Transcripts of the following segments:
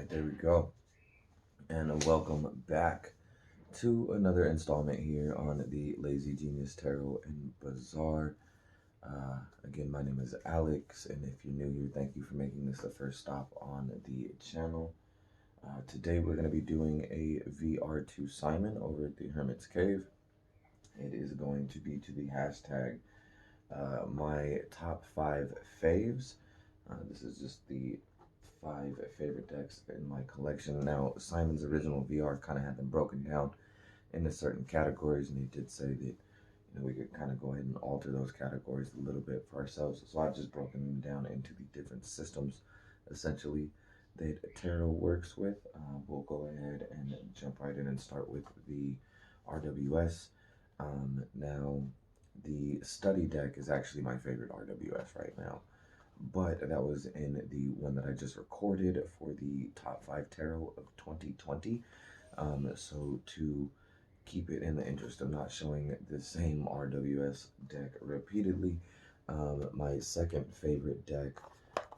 right, there we go. And welcome back to another installment here on the Lazy Genius Tarot and Bazaar. Again, my name is Alex, and if you're new here, thank you for making this the first stop on the channel. Today we're going to be doing a VR to Simon over at the Hermits Cave. It is going to be to the hashtag my top 5 faves. This is just the 5 favorite decks in my collection. Now, Simon's original VR kind of had them broken down into certain categories, and he did say that we could kind of go ahead and alter those categories a little bit for ourselves. So I've just broken them down into the different systems, essentially, that tarot works with. We'll go ahead and jump right in and start with the RWS. Now, the study deck is actually my favorite RWS right now, but that was in the one that I just recorded for the top 5 tarot of 2020. So to keep it in the interest of not showing the same RWS deck repeatedly, my second favorite deck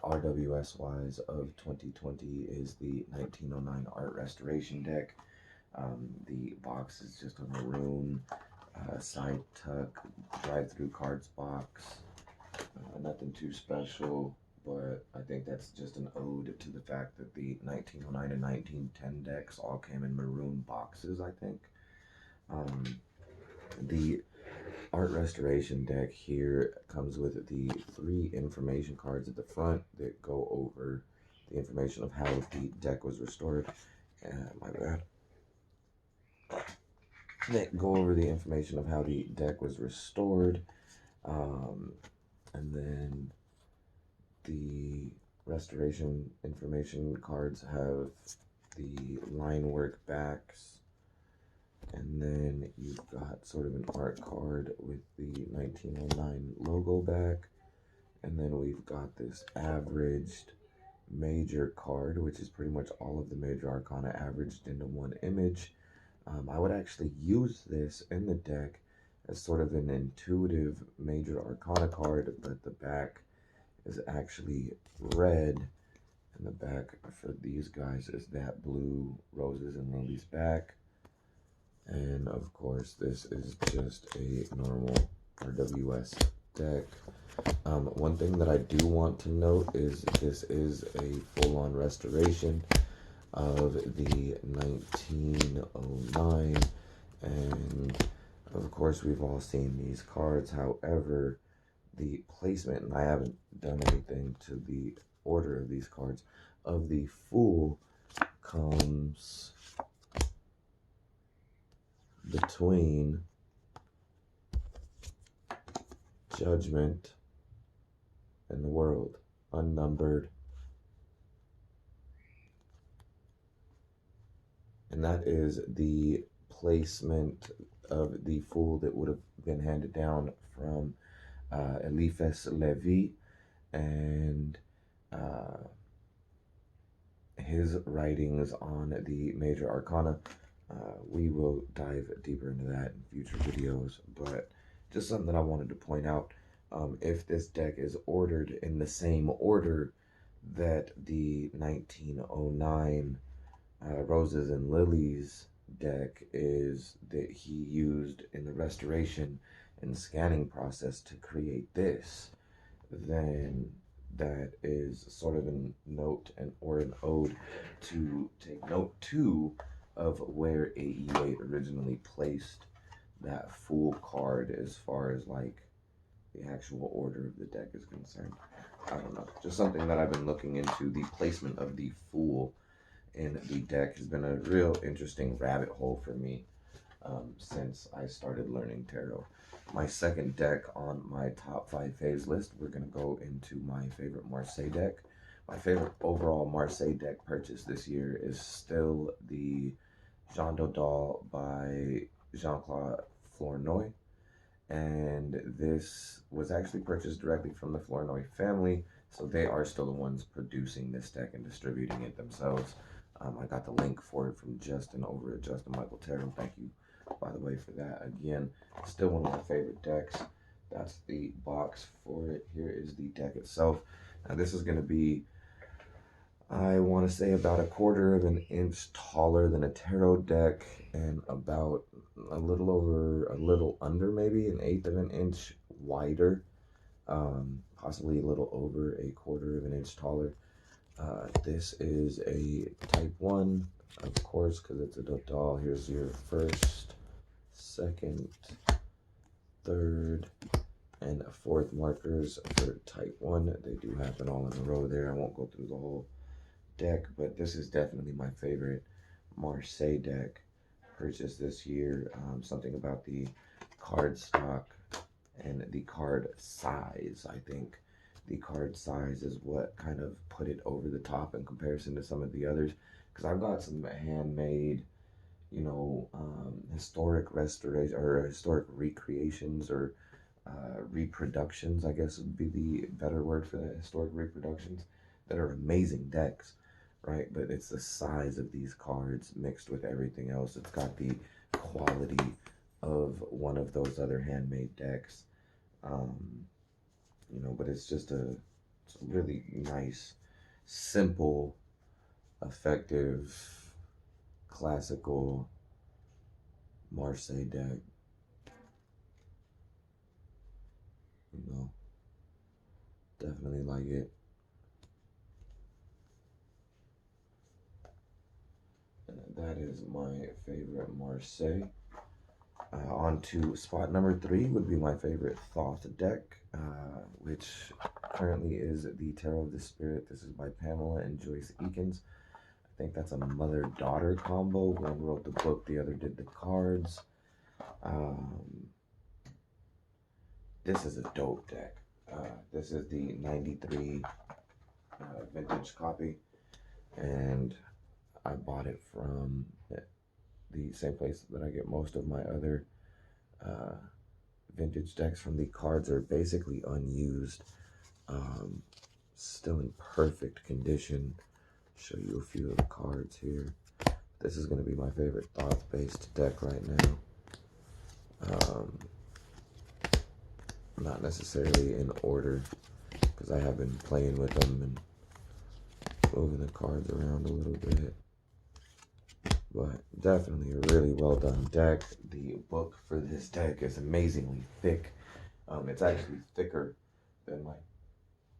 RWS wise of 2020 is the 1909 Art Restoration deck. The box is just a maroon side tuck drive-through cards box. Nothing too special, but I think that's just an ode to the fact that the 1909 and 1910 decks all came in maroon boxes, I think. The Art Restoration deck here comes with the 3 information cards at the front that go over the information of how the deck was restored. My bad. That go over the information of how the deck was restored. And then the restoration information cards have the line work backs, and then you've got sort of an art card with the 1909 logo back, and then we've got this averaged major card, which is pretty much all of the major arcana averaged into one image. I would actually use this in the deck as sort of an intuitive major arcana card, but the back is actually red, and the back for these guys is that blue roses and lilies back. And of course, this is just a normal RWS deck. One thing that I do want to note is this is a full-on restoration of the 1909, and of course we've all seen these cards. However, the placement, and I haven't done anything to the order of these cards, of the Fool comes between Judgment and the World, unnumbered. And that is the placement of the Fool that would have been handed down from Eliphas Levi and his writings on the major arcana. We will dive deeper into that in future videos, but just something that I wanted to point out. If this deck is ordered in the same order that the 1909 Roses and Lilies deck is, that he used in the restoration and scanning process to create this, then that is sort of a note or an ode to take note too of where AE8 originally placed that Fool card as far as like the actual order of the deck is concerned. I don't know, just something that I've been looking into. The placement of the Fool in the deck has been a real interesting rabbit hole for me since I started learning tarot. My second deck on my top 5 faves list, we're going to go into my favorite Marseille deck. My favorite overall Marseille deck purchase this year is still the Jean Dodal by Jean-Claude Flournoy. And this was actually purchased directly from the Flournoy family, so they are still the ones producing this deck and distributing it themselves. I got the link for it from Justin over at Justin Michael Tarot. Thank you, by the way, for that. Again, still one of my favorite decks. That's the box for it. Here is the deck itself. Now, this is going to be I want to say about a quarter of an inch taller than a tarot deck, and about a little under maybe an eighth of an inch wider, possibly a little over a quarter of an inch taller. This is a type 1, of course, because it's a doll. Here's your first, second, third, and fourth markers for type 1. They do happen all in a row there. I won't go through the whole deck, but this is definitely my favorite Marseille deck purchased this year. Something about the card stock and the card size. I think the card size is what kind of put it over the top in comparison to some of the others, because I've got some handmade, historic restoration or historic recreations, or reproductions, I guess would be the better word for that, historic reproductions, that are amazing decks, right? But it's the size of these cards mixed with everything else. It's got the quality of one of those other handmade decks. Um, but it's a really nice, simple, effective, classical Marseille deck. You know, definitely like it. And that is my favorite Marseille. On to spot number 3 would be my favorite Thoth deck, which currently is the Tarot of the Spirit. This is by Pamela and Joyce Eakins. I think that's a mother-daughter combo. One wrote the book, the other did the cards. This is a dope deck. This is the 93 vintage copy, and I bought it from the same place that I get most of my other vintage decks from. The cards are basically unused, still in perfect condition. Show you a few of the cards here. This is going to be my favorite Thoth-based deck right now. Not necessarily in order, because I have been playing with them and moving the cards around a little bit. But definitely a really well done deck. The book for this deck is amazingly thick. It's actually thicker than my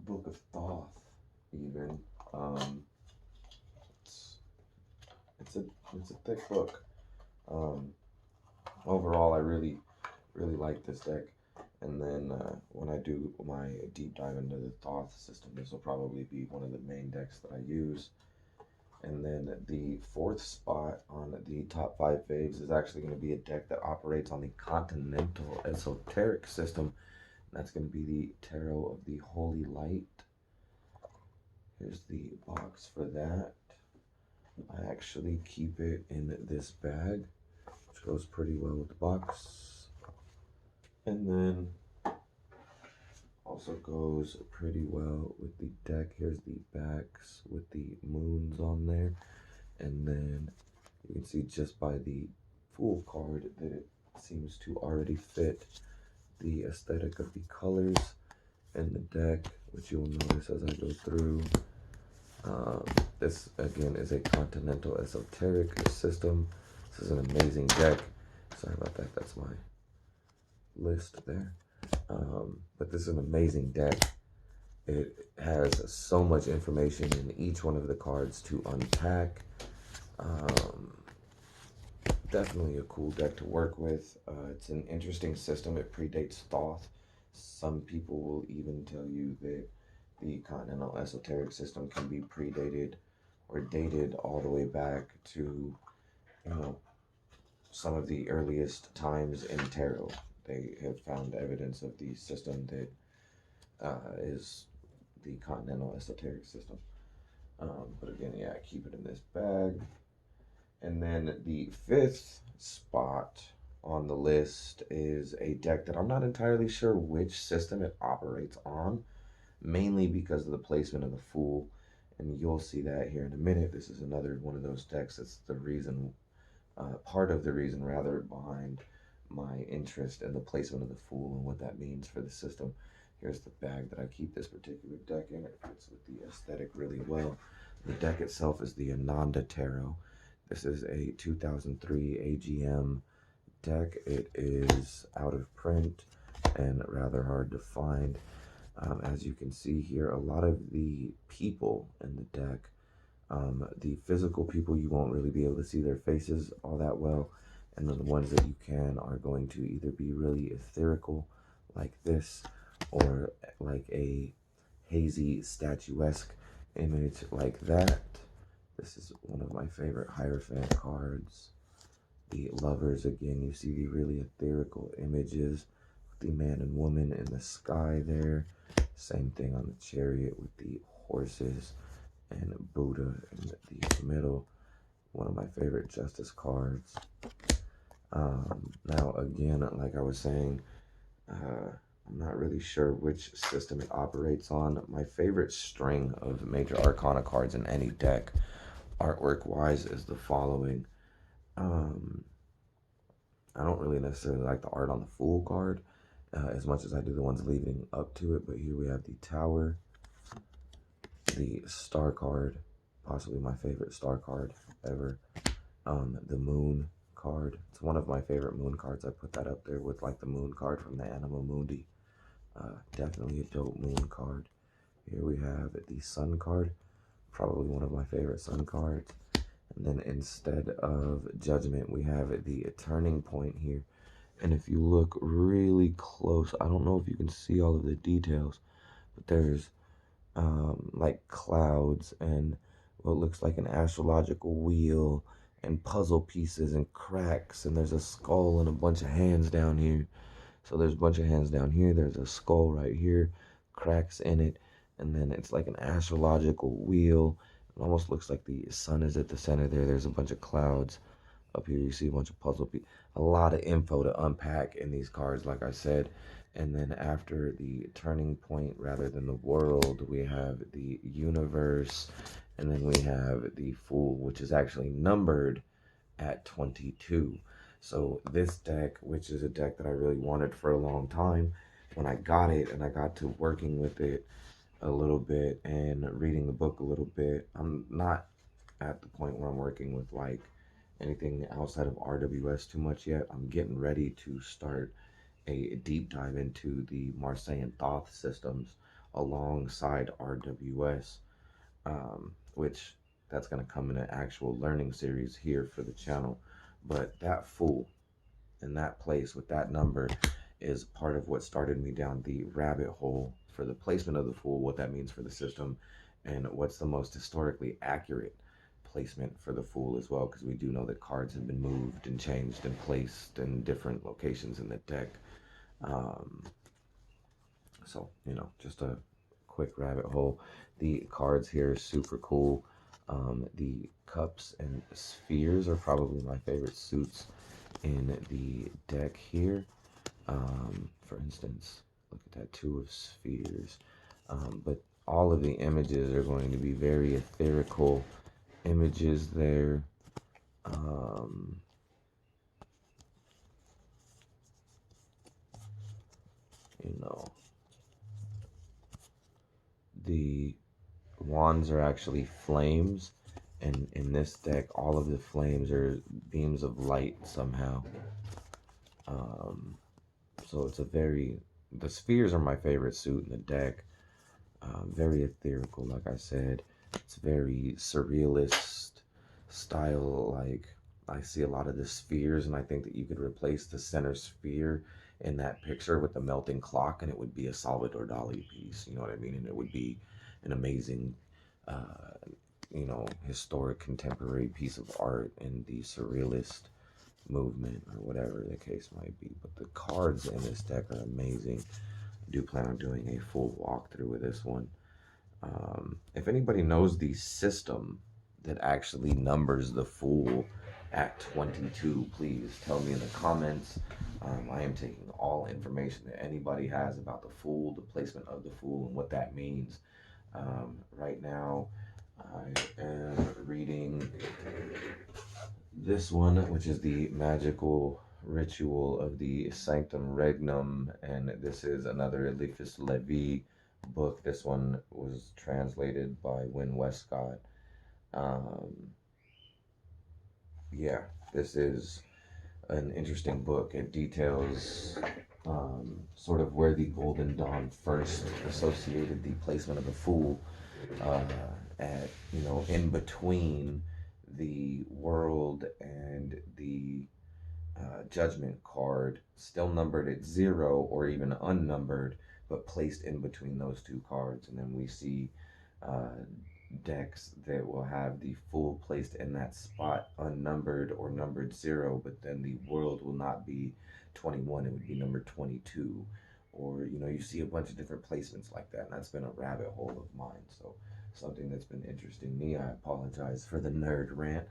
Book of Thoth, even. It's, it's a thick book. Overall, I really like this deck. And then when I do my deep dive into the Thoth system, this will probably be one of the main decks that I use. And then the 4th spot on the top 5 faves is actually going to be a deck that operates on the continental esoteric system. And that's going to be the Tarot of the Holy Light. Here's the box for that. I actually keep it in this bag, which goes pretty well with the box. And then also goes pretty well with the deck. Here's the backs with the moons on there. And then you can see just by the Fool card that it seems to already fit the aesthetic of the colors in the deck, which you'll notice as I go through. This again is a continental esoteric system. This is an amazing deck. Sorry about that, that's my list there. But this is an amazing deck. It has so much information in each one of the cards to unpack. Definitely a cool deck to work with. It's an interesting system. It predates Thoth. Some people will even tell you that the continental esoteric system can be predated or dated all the way back to, some of the earliest times in tarot. They have found evidence of the system that is the continental esoteric system. But again, yeah, keep it in this bag. And then the 5th spot on the list is a deck that I'm not entirely sure which system it operates on, mainly because of the placement of the Fool. And you'll see that here in a minute. This is another one of those decks that's the reason, part of the reason rather, behind my interest in the placement of the Fool and what that means for the system. Here's the bag that I keep this particular deck in. It fits with the aesthetic really well. The deck itself is the Ananda Tarot. This is a 2003 AGM deck. It is out of print and rather hard to find. As you can see here, a lot of the people in the deck, the physical people, you won't really be able to see their faces all that well. And then the ones that you can are going to either be really ethereal, like this, or like a hazy, statuesque image like that. This is one of my favorite Hierophant cards. The lovers, again, you see the really ethereal images with the man and woman in the sky there. Same thing on the chariot with the horses and Buddha in the middle. One of my favorite justice cards. Now, again, like I was saying, I'm not really sure which system it operates on. My favorite string of major arcana cards in any deck, artwork wise, is the following. I don't really necessarily like the art on the Fool card as much as I do the ones leading up to it, but here we have the Tower, the Star card, possibly my favorite Star card ever, the Moon card. It's one of my favorite Moon cards. I put that up there with like the Moon card from the Anima Mundi. Definitely a dope Moon card. Here we have the Sun card, probably one of my favorite Sun cards. And then instead of Judgment, we have the Turning Point here. And if you look really close, I don't know if you can see all of the details, but there's like clouds and what looks like an astrological wheel and puzzle pieces and cracks. And there's a skull and a bunch of hands down here. So there's a bunch of hands down here. There's a skull right here, cracks in it. And then it's like an astrological wheel. It almost looks like the sun is at the center there. There's a bunch of clouds. Up here you see a bunch of puzzle pieces. A lot of info to unpack in these cards, like I said. And then after the turning point, rather than the world, we have the universe. And then we have the Fool, which is actually numbered at 22. So this deck, which is a deck that I really wanted for a long time, when I got it and I got to working with it a little bit and reading the book a little bit, I'm not at the point where I'm working with like anything outside of RWS too much yet. I'm getting ready to start a deep dive into the Marseillan Thoth systems alongside RWS, which that's going to come in an actual learning series here for the channel. But that Fool in that place with that number is part of what started me down the rabbit hole for the placement of the Fool, what that means for the system, and what's the most historically accurate placement for the Fool as well, because we do know that cards have been moved and changed and placed in different locations in the deck. So, you know, just a quick rabbit hole. The cards here are super cool. The cups and spheres are probably my favorite suits in the deck here. For instance, look at that, 2 of spheres. But all of the images are going to be very ethereal images there. You know, the wands are actually flames, and in this deck all of the flames are beams of light somehow. So it's a very, the spheres are my favorite suit in the deck. Very ethereal, like I said. It's very surrealist style. Like, I see a lot of the spheres, and I think that you could replace the center sphere in that picture with the melting clock, and it would be a Salvador Dali piece. You know what I mean? And it would be an amazing, you know, historic contemporary piece of art in the surrealist movement or whatever the case might be. But the cards in this deck are amazing. I do plan on doing a full walkthrough with this one. If anybody knows the system that actually numbers the Fool at 22, please tell me in the comments. I am taking all information that anybody has about the Fool, the placement of the Fool, and what that means. Right now, I am reading this one, which is the magical ritual of the Sanctum Regnum, and this is another Eliphas Levi book. This one was translated by Win Westcott, Um, yeah, this is an interesting book. It details sort of where the Golden Dawn first associated the placement of the Fool uh, at, in between the world and the judgment card, still numbered at 0 or even unnumbered, but placed in between those two cards. And then we see uh, decks that will have the Fool placed in that spot, unnumbered or numbered 0, but then the world will not be 21, it would be number 22. Or, you see a bunch of different placements like that, and that's been a rabbit hole of mine. So, something that's been interesting me. I apologize for the nerd rant.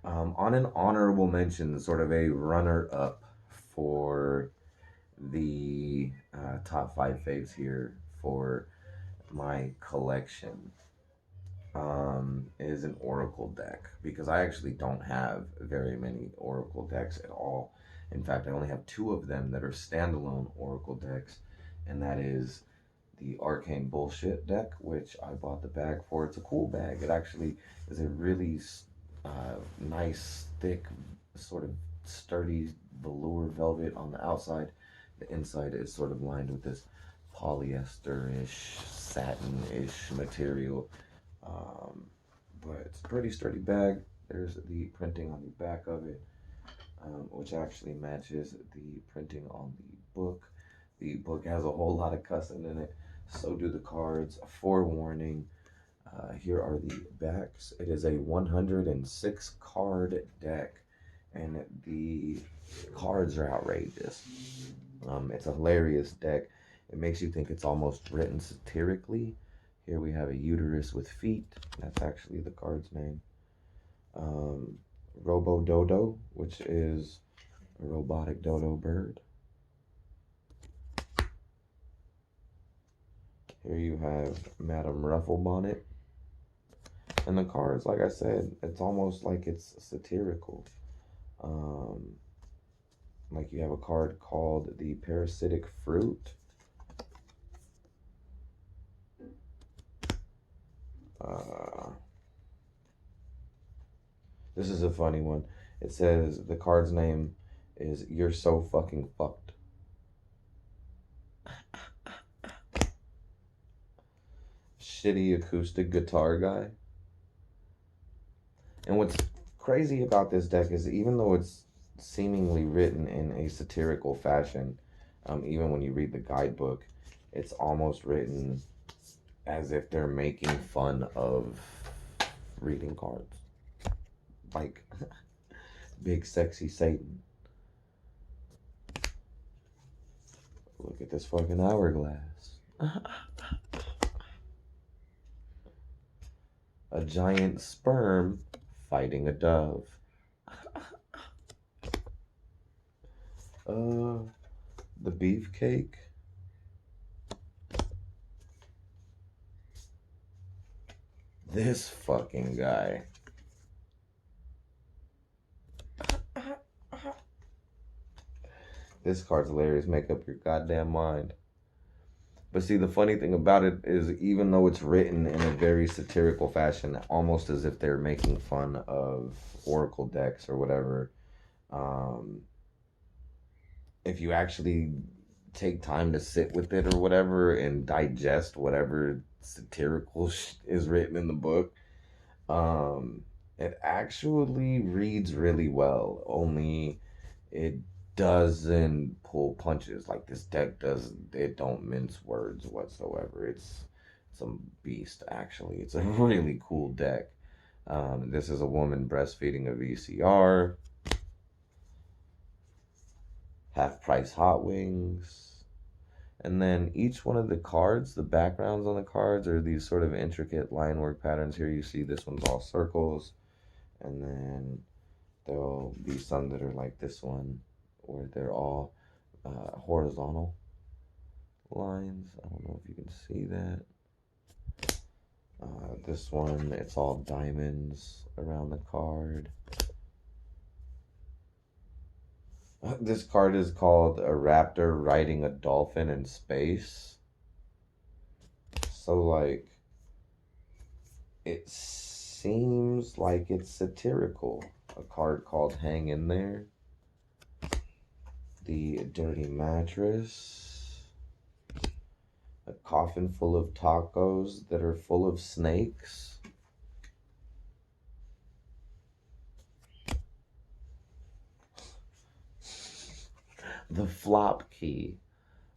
On an honorable mention, sort of a runner up for the top 5 faves here for my collection is an Oracle deck, because I actually don't have very many Oracle decks at all. In fact, I only have 2 of them that are standalone Oracle decks, and that is the Arcane Bullshit deck, which I bought the bag for. It's a cool bag. It actually is a really nice, thick, sort of sturdy velour velvet on the outside. The inside is sort of lined with this polyester-ish, satin-ish material. But it's a pretty sturdy bag. There's the printing on the back of it, which actually matches the printing on the book. The book has a whole lot of cussing in it. So do the cards. Forewarning, here are the backs. It is a 106 card deck, and the cards are outrageous. It's a hilarious deck. It makes you think it's almost written satirically. Here we have a uterus with feet. That's actually the card's name. Robododo, which is a robotic dodo bird. Here you have Madame Rufflebonnet. And the cards, like I said, it's almost like it's satirical. Like you have a card called the Parasitic Fruit. This is a funny one. It says the card's name is You're So Fucking Fucked. Shitty acoustic guitar guy. And what's crazy about this deck is, even though it's seemingly written in a satirical fashion, even when you read the guidebook, it's almost written as if they're making fun of reading cards. Like, big sexy Satan. Look at this fucking hourglass. A giant sperm fighting a dove. The beefcake. This fucking guy. This card's hilarious. Make up your goddamn mind. But see, the funny thing about it is, even though it's written in a very satirical fashion, almost as if they're making fun of Oracle decks or whatever, if you actually take time to sit with it or whatever and digest whatever satirical is written in the book, it actually reads really well. Only it doesn't pull punches. Like, this deck doesn't, it don't mince words whatsoever. It's some beast, actually. It's a really cool deck. This is a woman breastfeeding a VCR. Half price hot wings. And then each one of the cards, the backgrounds on the cards, are these sort of intricate line work patterns. Here you see this one's all circles, and then there'll be some that are like this one, where they're all horizontal lines. I don't know if you can see that. This one, it's all diamonds around the card. This card is called a raptor riding a dolphin in space. So, like, it seems like it's satirical. A card called Hang in There. The Dirty Mattress. A coffin full of tacos that are full of snakes. The Flop Key.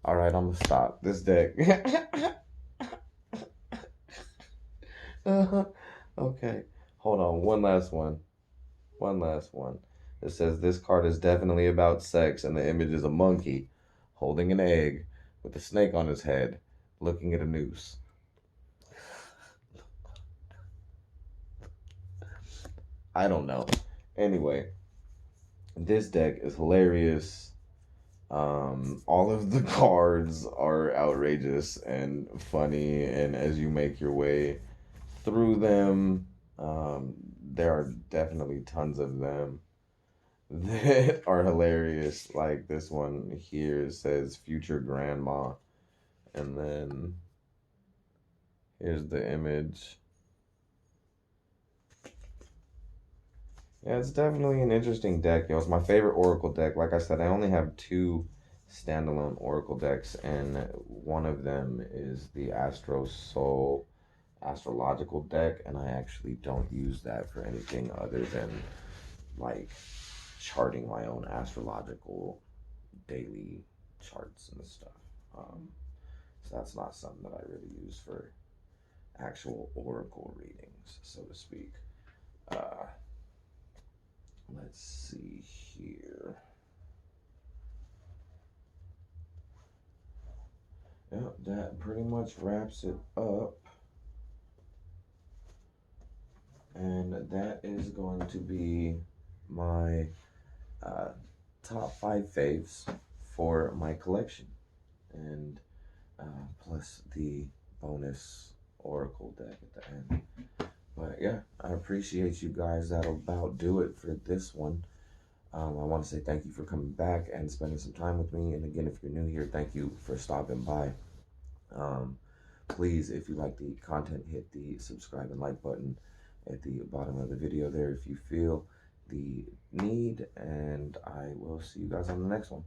Alright, I'm gonna stop. This deck. Okay. Hold on. One last one. One last one. It says this card is definitely about sex, and the image is a monkey holding an egg with a snake on his head, looking at a noose. I don't know. Anyway, this deck is hilarious. All of the cards are outrageous and funny, and as you make your way through them, there are definitely tons of them that are hilarious. Like this one here says future grandma, and then here's the image. Yeah, it's definitely an interesting deck, yo. It's my favorite Oracle deck. Like I said, I only have two standalone Oracle decks, and one of them is the Astro Soul astrological deck, and I actually don't use that for anything other than like charting my own astrological daily charts and stuff. So that's not something that I really use for actual oracle readings, so to speak. Let's see here. Yep, that pretty much wraps it up. And that is going to be my top 5 faves for my collection. And plus the bonus Oracle deck at the end. But yeah, I appreciate you guys. That'll about do it for this one. I want to say thank you for coming back and spending some time with me. And again, if you're new here, thank you for stopping by. Please, if you like the content, hit the subscribe and like button at the bottom of the video there if you feel the need. And I will see you guys on the next one.